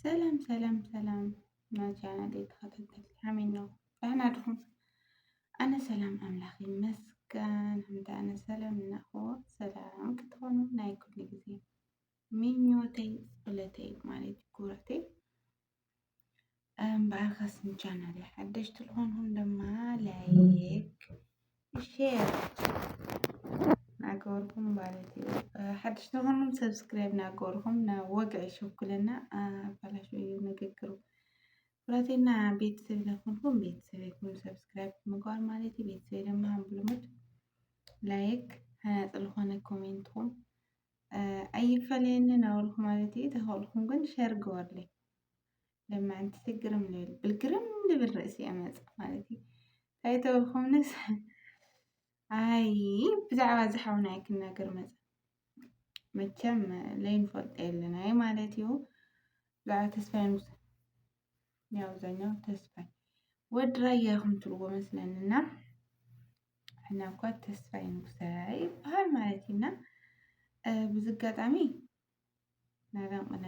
سلام سلام سلام. ما جانا لي تخطيت حمينو احنا دخل. أنا سلام أملاخي مسكن همدا أنا سلام نأخو سلام كتغنو ناي كل جزي مينيوتي بلتي مالي كورتي بعرخص نجانا لي حدش تلهون لما لايك شير ناقوركم بالتي حدش تلهون سبسكرايب ناقوركم نا وقع شوف كلنا بلا شوي نقكرو ولاتينا بيت سوي لكم بيت سوي يكون سبسكرايب مقال مالتي بيت سوي لما هم بلمت لايك هنا تلخون كومنتهم أي فلين ناولكم مالتي تخولكم كن شير قورلي لما أنت تقرم ليل بالقرم اللي بالرأسي أمازح مالتي هاي تقولكم ناس هاي بزعوا زحونا كنا قرمز متشم لين فوت لنا هاي مالتي هو بزعوا تسفين ያውዛኛው ተስፋይ ወድራያኹም ትልዎ መስለንና እኛ እኳ ተስፋይ ንጉሳይ ባህል ማለትና ብዝጋጣሚ ናራምና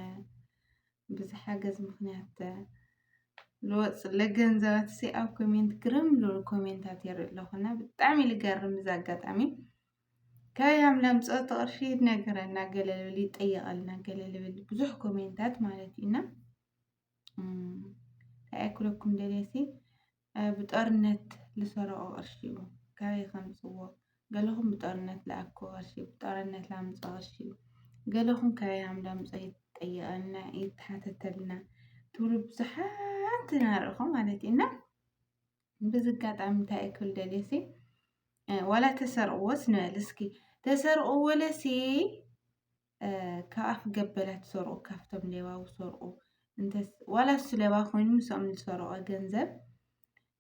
ብዝሓገዝ ምክንያት ልወፅ ለገንዘባት ሲ ኣብ ኮሜንት ግርም ሉ ኮሜንታት የርለኹና ብጣዕሚ ልገርም ዝጋጣሚ ካያም ለምፀት ቅርሺት ነገረና ገለልብል ይጠየቃልና ገለልብል ብዙሕ ኮሜንታት ማለትና أكلكم دليسي بطرنت لسرقة أرشيو كاي خمسوا قالهم بطرنت لأكو أرشيو بطرنت لامز أرشيو قالهم كاي عم لامز أيقنا يتحتتلنا تقولوا بزحات نعرفهم علينا بزكات عم تأكل دليسي ولا تسرقوا سنالسكي تسرقوا ولا سي كاف قبلت سرقوا كافتم ليوا وسرقوا انتس ولا السلبا خوين مسوم السرقة جنزب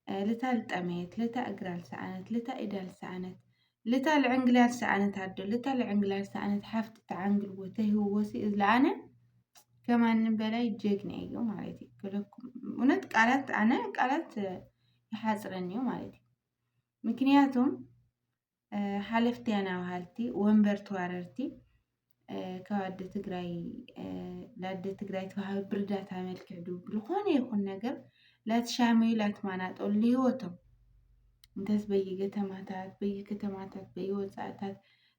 لتا التأميت لتا أقرال سعنت لتا إدال سعنت لتا العنقلال سعنت عدو لتا العنقلال سعنت حافت تعنقل وتهو وسي إذلانا كمان بلاي جيجني أيو مالتي كلكم ونت قالت أنا قالت يحاصرني مالتي مكنياتهم حالفتي أنا وهالتي وانبر تواررتي كواد تجراي لاد تجراي تهاي بردات عمل كعدو بالخون يكون نجر لا تشامي لا تمانات اللي هو تم انتس بيجي كتماتات وساعات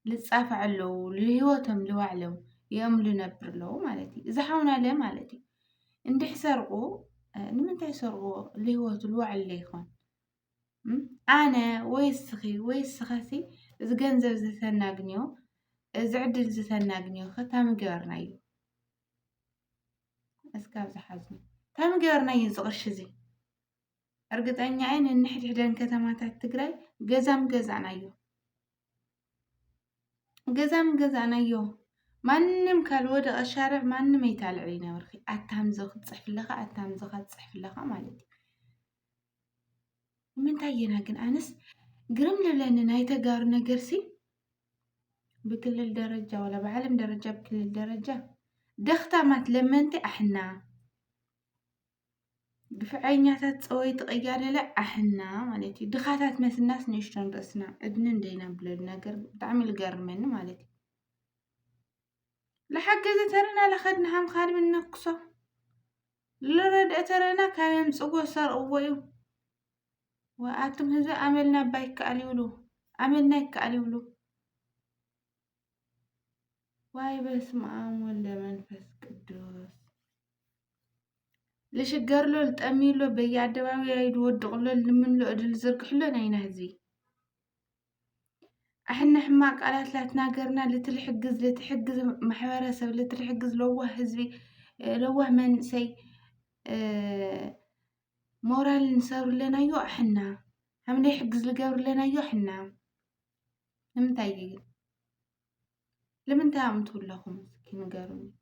لتصاف علو اللي هو تم لو علو يملو نبر له مالتي إذا حاولنا له مالتي إن تحسرقوا من تحسرقوا اللي هو تلوع اللي يكون أنا ويسخي إذا جنزب زثنا جنيو زعدل زثناقنيو ختام قارنايو اسكاب زحزني تام قارنايو زغش زي ارقطاني عين النحد حدان كتماتات تقراي قزام قزعنايو مانم كالودق الشارع مانم يتالعينا ورخي اتامزو تصح لها اتامزو تصح لها مالتي من تاينا كن انس قرم لنا نايتا قار نقرسي بكل الدرجة ولا بعلم درجة بكل الدرجة دختا ما تلمنتي احنا دفعينياتات صوي تغير لا احنا مالتي دخاتات مس الناس نشتن راسنا ادنن دينا بلد نقر تعمل قرمن مالتي لحق ترنا لخدنا هم خال من نقصه لرد ترنا كان يمصو صار اويو واتم هذا عملنا بايك عليولو عملنا يكاليولو واي بسم الله ولا منفس قدوس ليش قرلو التأميلو بيعدوا يعيد ودقلو لمن له أدل زرق حلو ناينا هزي احنا حماق على ثلاث ناقرنا لتحجز محورة سب لتحجز لوه هزبي لوه من سي مورال نسار لنا يو احنا هم يحجز لقور لنا يو احنا ممتايقين لمن تعمتوا لهم مسكين قاروني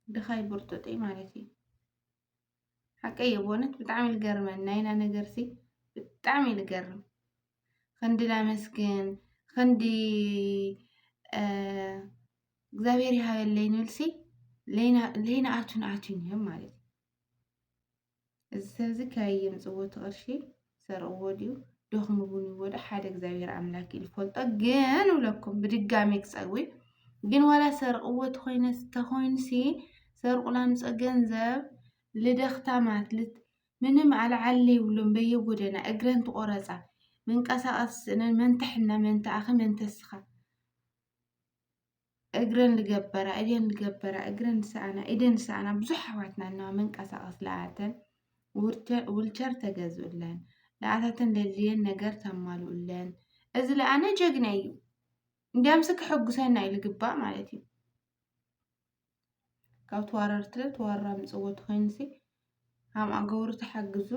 دخاي برتوتي مالتي حكاية بونت بتعمل قرمة ناينا نقرسي بتعمل قرم خندي لا مسكين خندي زابيري هاي اللي نلسي لينا آتون هم مالتي الزوزي كاي يمزوت غرشي سر أوديو دوخ مبوني ودا حدا زابير أملاكي الفولطة جان ولكم بدقامي كساوي ግን ዋላ ሰርቅዎ ተኾይንሲ ሰርቁ ላምፀ ገንዘብ ልደኽታማት ምንም አልዓሊ ይብሉን በየጎደና እግረን ትቆረፃ መንቀሳቀስ መንተሕና መንተኣኺ መንተስኻ እግረን ልገበራ እደን ልገበራ እግረን ሰኣና ኢደን ሰኣና ብዙሕ ኣሕዋትና እና መንቀሳቀስ ለኣተን ዊልቸር ተገዝኡለን ለኣታተን ደልየን ነገር ተማልኡለን እዚ ለኣነ ጀግና እዩ እንዲያምስ ክሕጉሰና እዩ ልግባእ ማለት እዩ ካብ ተዋረርቲ ተዋራ ምፅወት ኮይንሲ ሃም ኣገበሩ ተሓግዙ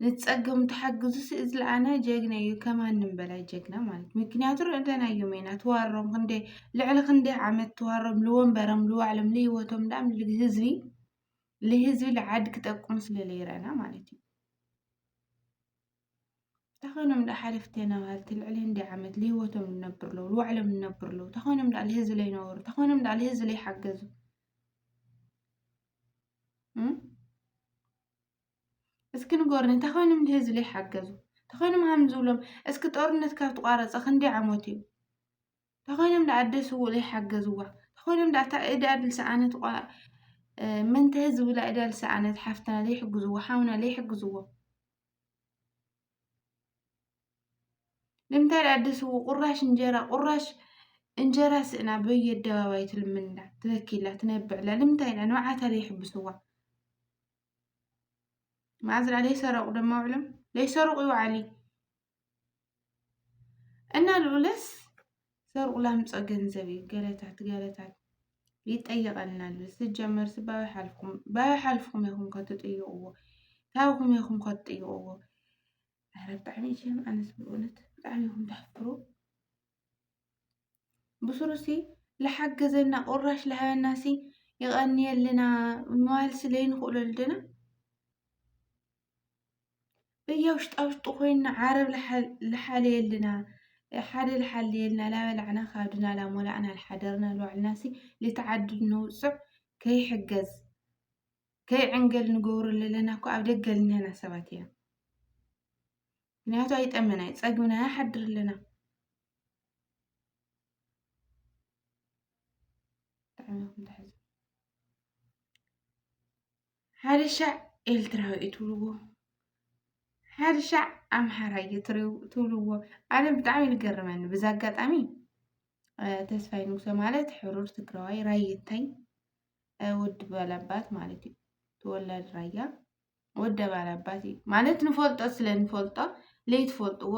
ንትጸገሙ ተሓግዙ እዚ ለኣነ ጀግና እዩ ከማንም በላይ ጀግና ማለት ምክንያቱ ርኢናዮም ኢና ተዋሮም ክንደይ ልዕሊ ክንደይ ዓመት ተዋሮም ልወንበሮም ልዋዕሎም ልሂወቶም ዳም ልህዝቢ ልዓዲ ክጠቅሙ ስለለይረአና ማለት እዩ ተኾይኖም ዳ ሓለፍቴና ባልቲ ልዕሊ እንዲ ዓመት ልሂወቶም ልነብር ለው ልዋዕሎም ልነብር ለው ተኾይኖም ዳ ልህዝቢ ለይነብሩ ተኾይኖም ዳ ልህዝቢ ለይሓገዙ እስኪ ንገሩኒ ተኾይኖም ልህዝቢ ለይሓገዙ ተኾይኖም ሃም ዝብሎም እስኪ ጦርነት ካብ ተቋረፀ ክንደይ ዓመት እዩ ተኾይኖም ዳ ኣደስዎ ለይሓገዝዋ ተኾይኖም ዳ እዳ ልሰኣነት መንተ ህዝቢ ላ እዳ ልሰኣነት ሓፍትና ለይሕግዝዎ ሓውና ለይሕግዝዎ ንምንታይ ኣደስዎ ቁራሽ እንጀራ ስእና በየኣደባባይ ትልምንላ ትበኪላ ትነብዕላ ንምንታይ ኢላ ንባዓታ ለይሕብስዋ ማዕዝራ ለይሰረቁ ድማ ውዕሎም ለይሰረቁ ይውዓሊ እና ልብለስ ሰርቁ ላምፀ ገንዘብ እዩ ገለታት ይጠየቐልና ልብስ ስጀመርሲ ባይ ሓልፍኩም ኢኹም ከትጥይቕዎ ታብኩም ኢኹም ከትጥይቕዎ ኣረ ብጣዕሚ እየ ኣነስ ብእውነት ብጣዕሚ ኢኹም ተሕፍሩ ብሱሩሲ ለሓገዘና ቁራሽ ለሃበናሲ ይቐንየልና መዋልሲ ለይንኽእሎ ልድና በየውሽጣውሽጡ ኮይና ዓረብ ለሓልየልና ሓደ ልሓልየልና ላበላዕና ካብድና ላሞላዕና ልሓደርና ልዋዕልናሲ ልተዓድድ ነውፅዕ ከይሕገዝ ከይዕንገል ንገብሮ ለለና እኮ ኣብ ደገ ልንህና ሰባት እያ ምክንያቱ ኣይጠመና ፀግብና ያሓድር ኣለና ሓደ ሻዕ ኤርትራዊ እዩ ትብልዎ ሓደ ሻዕ ኣምሓራይ ትብልዎ ኣነ ብጣዕሚ ዝገርመኒ በዚ ኣጋጣሚ ተስፋይ ንጉሰ ማለት ሕሩር ትግራዋይ ራየታይ ወዲ ባላባት ማለት እዩ ተወላዲ ራያ ወዲ ባላባት እዩ ማለት ንፈልጦ ስለንፈልጦ ለይትፈልጥዎ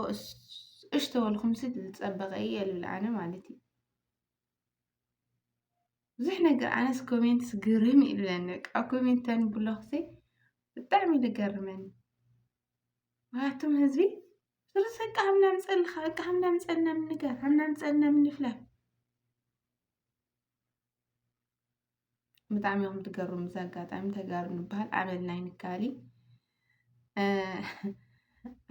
እሽ ተበልኩምሲ ዝፀበቐ እየ ልብል ኣነ ማለት እዩ ብዙሕ ነገር ኣነስ ኮሜንት ስግርም ኢሉለኒ ኣብ ኮሜንት ተንብሎኽሲ ብጣዕሚ ዝገርመኒ ዋቶም ህዝቢ ስርሰቃ ሓምና ምፀልኻ እቃ ሓምና ምፀልና ምንገር ሓምና ምፀልና ምንፍላል ብጣዕሚ እዮም ትገርሙ ብዛ ኣጋጣሚ ተጋሩ ንበሃል ዓመልና ይንካሊ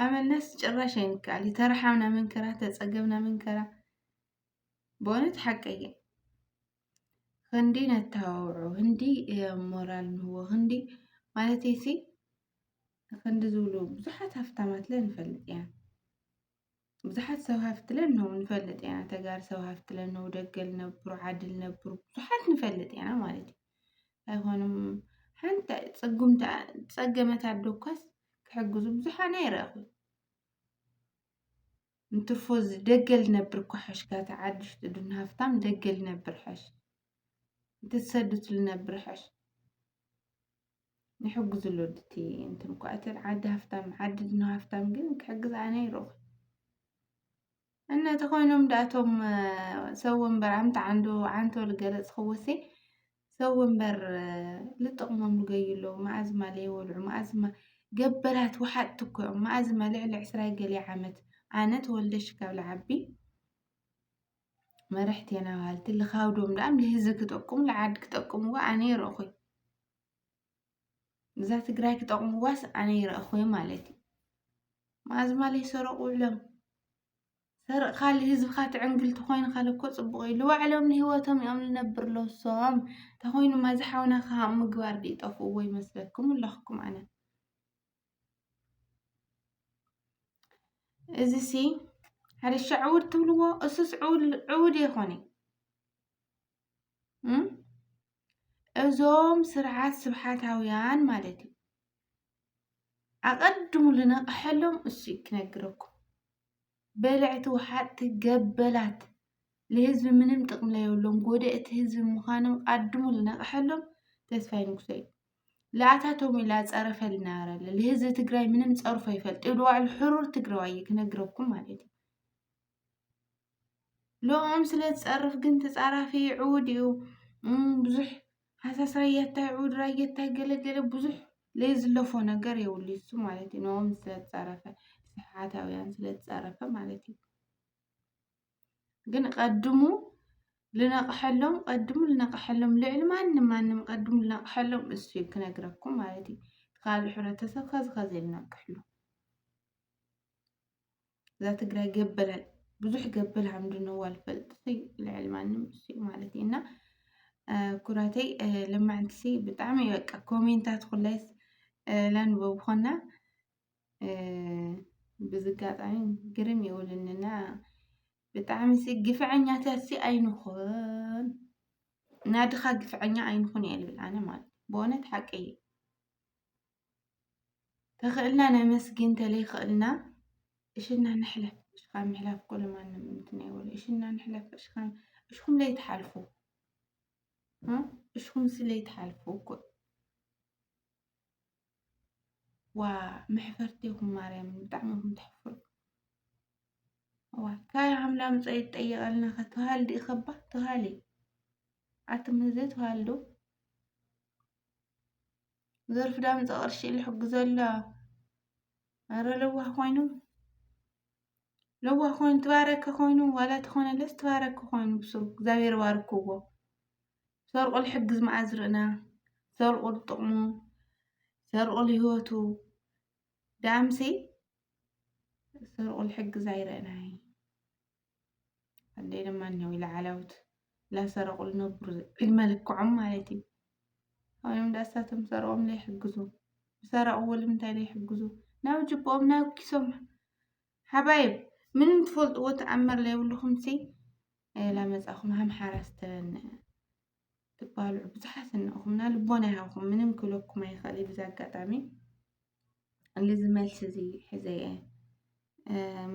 ዓመልናስ ጭራሽ ኣይንካሊ ተረሓምና መንከራ ተፀገብና መንከራ በእውነት ሓቀየ ክንዲ ነተዋውዑ ክንዲ ሞራል ንህቦ ክንዲ ማለተይሲ ክንዲ ዝብሉ ብዙሓት ሃፍታማት ለ ንፈልጥ ኢና ብዙሓት ሰብ ሃፍቲ ለ ንህቡ ንፈልጥ ኢና ተጋር ሰብ ሃፍቲ ለ ንህቡ ደገ ልነብሩ ዓዲ ልነብሩ ብዙሓት ንፈልጥ ኢና ማለት እዩ ኣይኮኑም ሓንቲ ፀገመት ኣዶ እኳስ ክሕግዙ ብዙሓና ይረኣኹ እንትርፎ ደገ ልነብር እኳ ሓሽ ጋታ ዓዲ ውሽጢ ድና ሃፍታም ደገ ልነብር ሓሽ እንትትሰድት ልነብር ሓሽ ንሕግዙ ሎድቲ እንትን እኳ እተን ዓዲ ሃፍታም ዓዲ ድና ሃፍታም ግን ክሕግዝ ኣነ ይረኣኹ እና ተኾይኖም ዳእቶም ሰብ ወንበር ኣምቲ ዓንቶ ልገለጽ ክወሲ ሰብ ወንበር ልጥቕሞም ልገይሎ መዓዝማ ለይወልዑ መዓዝማ ገበራት ወሓጥቲ እኮ እዮም መዓዝማ ልዕሊ 20 ገለ ዓመት ኣነ ተወልደሽ ካብ ልዓቢ መራሕቴና ባልቲ ልኻውዶም ዳም ልህዝቢ ክጠቅሙ ልዓዲ ክጠቅምዋ ኣነ ይረአኹ እዛ ትግራይ ክጠቅምዋስ ኣነ ይረአኹ ማለት እዩ መዓዝማ ለይሰረቁ ውዕሎም سرق خالي هزب خات عنقل تخوين خالكو صبغي لو علم هوتهم يوم لنبر له الصوم تخوين ما زحونا خام مقوار دي طفو وي مسلكم ولا خكم أنا إذا سي هذا الشعور تولوا أسس عود يخوني እዞም ስርዓት ስብሓታውያን ማለት እዩ ኣቐድሙ ልነቕሐሎም እሱ ክነግረኩም በልዕቲ ወሓጥቲ ገበላት ለህዝቢ ምንም ጥቕሚ ዘይብሎም ጎዳእቲ ህዝቢ ምዃኖም ቀድሙ ልነቕሐሎም ተስፋይ ንጉሰ እዩ ለኣታቶም ኢላ ፀረፈ ልነበረ ለህዝቢ ትግራይ ምንም ፀርፎ ይፈልጥ ኢሉ ባዕሉ ሕሩር ትግራዋይ ክነግረኩም ማለት እዩ ሎኦም ስለ ዝፀርፍ ግን ተፃራፊ ዕውድ እዩ ብዙሕ ሃሳስ ራየታይ ዕውድ ራየታይ ገለገለ ብዙሕ ለይዝለፎ ነገር የብሉ እሱ ማለት እዩ ኖኦም ስለ ዝፀረፈ ስብሓታውያን ስለ ዝፀረፈ ማለት እዩ ግን ቀድሙ ልነቕሐሎም ልዕሊ ማንም ቀድሙ ልነቕሐሎም እሱ ክነግረኩም ማለት እዩ ካልእ ሕብረተሰብ ከዚ ልነቅሕሉ እዛ ትግራይ ገበላል ብዙሕ ገበል ሃምድነዋ ልፈልጥ ልዕሊ ማንም እሱ ማለት እዩ እና ኩራተይ ለማዓንቲ ብጣዕሚ በቃ ኮሜንታት ኩላይስ ላንበብኮና ብዝጋጣሚ ግርም ይብልንና ብጣዕሚ ግፍዐኛታት ኣይንኹን ናድኻ ግፍዐኛ ኣይንኹን እየ ልብል ኣነ ማለት ብእውነት ሓቂ እዩ ተኽእልና ነመስግን ተለይኽእልና እሽና ንሕለፍ እሽኻ ምሕላፍ ኩሉ ማንም እንትን ይብሉ እሽና ንሕለፍ እሽኹም ለይትሓልፉ እሽኹም ስለይትሓልፉ እኮ ዋ መሕፈርቲኹም ማርያም ብጣዕሚ ኢኹም ተሕፍሩ ካይ ሓምላ ምፅአ ይጠየቐልና ከተባሃሊ ዲኢ ኸባ ተባሃሊ ኣትምዘ ተባሃሊ ዶ ዘርፊ ዳምፀ ቅርሺ ዝሕግዘላ ኣረ ለዋህ ኮይኑ ትባረከ ኮይኑ ዋላ ተኾነለስ ተባረከ ኮይኑ ብስሩ እግዚአብሔር ባርክዎ ሰርቆ ልሕግዝ መዓዝ ርኢና ሰርቆ ልጥቕሙ ሰርቆ ልሂወቱ ዳምሲ ሰርቆ ልሕግዝ ኣይረአናይ ኣደይ ድማ እኒአው ኢላዓላውት ላሰረቁ ልነብሩ ኢልመልክዖም ማለት እዩ ኮይኖም ዳሳቶም ሰረቆም ለይሕግዙ ሰረቅዎ ንምንታይ ለይሕግዙ ናብ ጅቦኦም ናብ ኪሶም ሓባይብ ምንም ትፈልጥዎ ተኣምር ዘይብልኹም ላመፃኹም ሃምሓራስተን ትባልዑ ብዙሓት እኒአኹምና ልቦና ይሃብኩም ምንም ክብለኩም ኣይኽእል እዩ በዚ ኣጋጣሚ እዚ መልሲ እዚ ሒዘየ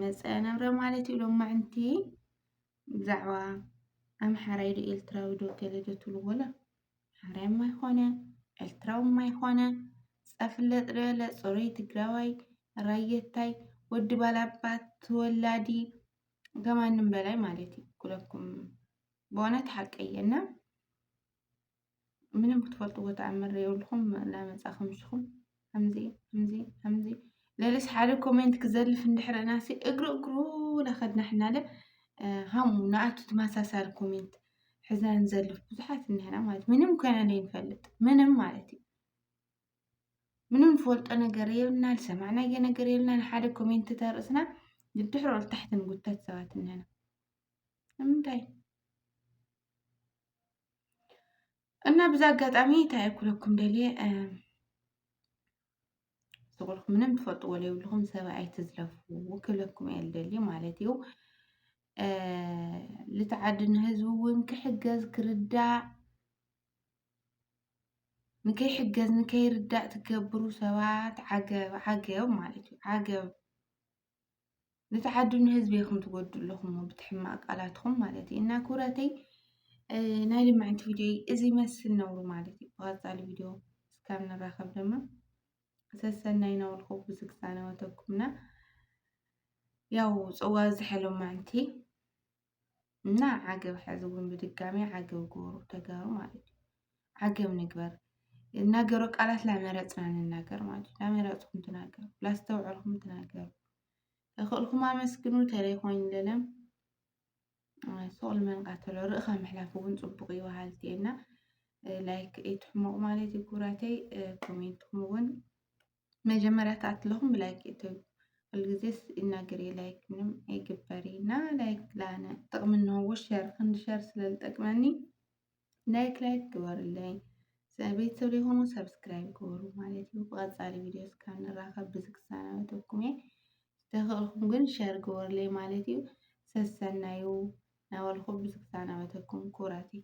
መፅአ ነብረ ማለት እዩ ሎማዓንቲ ብዛዕባ ኣምሓራይ ዶ ኤርትራዊ ዶ ገለ ዶ ትብልዎ ላ ኣምሓራይማ ኣይኮነ ኤርትራዊማ ኣይኮነ ፀፍለጥ ዝበለ ፅሩይ ትግራዋይ ራየታይ ወዲ ባላባት ተወላዲ ከማንም በላይ ማለት እዩ ኩለኩም ብእውነት ሓቀየና ምንም ክትፈልጥዎ ተኣምር ዘይብልኩም ላመፃኹም ሽኹም ከምዚ ለለስ ሓደ ኮሜንት ክዘልፍ እንድሕረናሲ እግሩ ለኸድና ሕናለ ሃሙ ንኣቱ ተመሳሳሊ ኮሜንት ሕዝና ንዘልፍ ብዙሓት እኒሀና ማለት ምንም ኮነ ለይንፈልጥ ምንም ማለት እዩ ምንም ንፈልጦ ነገር የብልና ዝሰማዕናየ ነገር የብልና ንሓደ ኮሜንት ተርእስና ዝድሕሮ ልታሕቲ ንጉተት ሰባት እኒሀና ንምንታይ እና ብዛ ኣጋጣሚ እንታይ ኩለኩም ደልየ ዝቕልኩም ምንም ትፈልጥዎ ዘይብልኩም ሰብ ኣይትዝለፉ ክብለኩም እየ ልደሊ ማለት እዩ ልትዓዲ ንህዝቢ እውን ክሕገዝ ክርዳእ ንከይሕገዝ ንከይርዳእ ትገብሩ ሰባት ዓገብ ማለት እዩ ዓገብ ልትዓዲ ንህዝቢ ኢኹም ትጎድኡ ኣለኹም ብትሕማቕ ቃላትኩም ማለት እዩ እና ኩረተይ ናይ ልማዓንቲ ቪድዮ እዚ ይመስል ነብሩ ማለት እዩ ብቐፃሊ ቪድዮ እስካብ ንራኸብ ድማ ሰሰናይ ነብልኹ ብዝግሳነወተኩምና ያው ፅዋ ዝሕሎ ማዓንቲ እና ዓገብ ሕዚ እውን ብድጋሚ ዓገብ ግበሩ ተጋሩ ማለት እዩ ዓገብ ንግበር እናገሮ ቃላት ላመረፅና ንናገር ማለት እዩ ላመረፅኩም ትናገሩ ላስተውዕልኩም ትናገሩ ተኽእልኩም ኣመስግኑ ተለይኮይኑ ለለም ስቕል መንቃተሎ ርእኻ ምሕላፍ እውን ፅቡቕ እዩ በሃልቲ እና ላይክ እትሕመቑ ማለት እዩ ኩራተይ ኮሜንትኩም እውን መጀመርያ ተኣትለኹም ብላይክ እተዩ ሁልጊዜስ ይናገር ላይክ ምንም ኣይግበሪ እና ላይክ ላነ ጥቕሚ እንህዎ ሸር ክንዲ ሸር ስለዝጠቅመኒ ላይክ ግበሩለይ ቤተሰብ ዘይኮኑ ሰብስክራይብ ግበሩ ማለት እዩ ብቐፃሊ ቪድዮ እስካብ ንራኸብ ብዝግሳነወተኩም እየ ተኽእልኩም ግን ሸር ግበሩለይ ማለት እዩ ሰሰናዩ ናበልኹ ብዝግሳነወተኩም ኩራተይ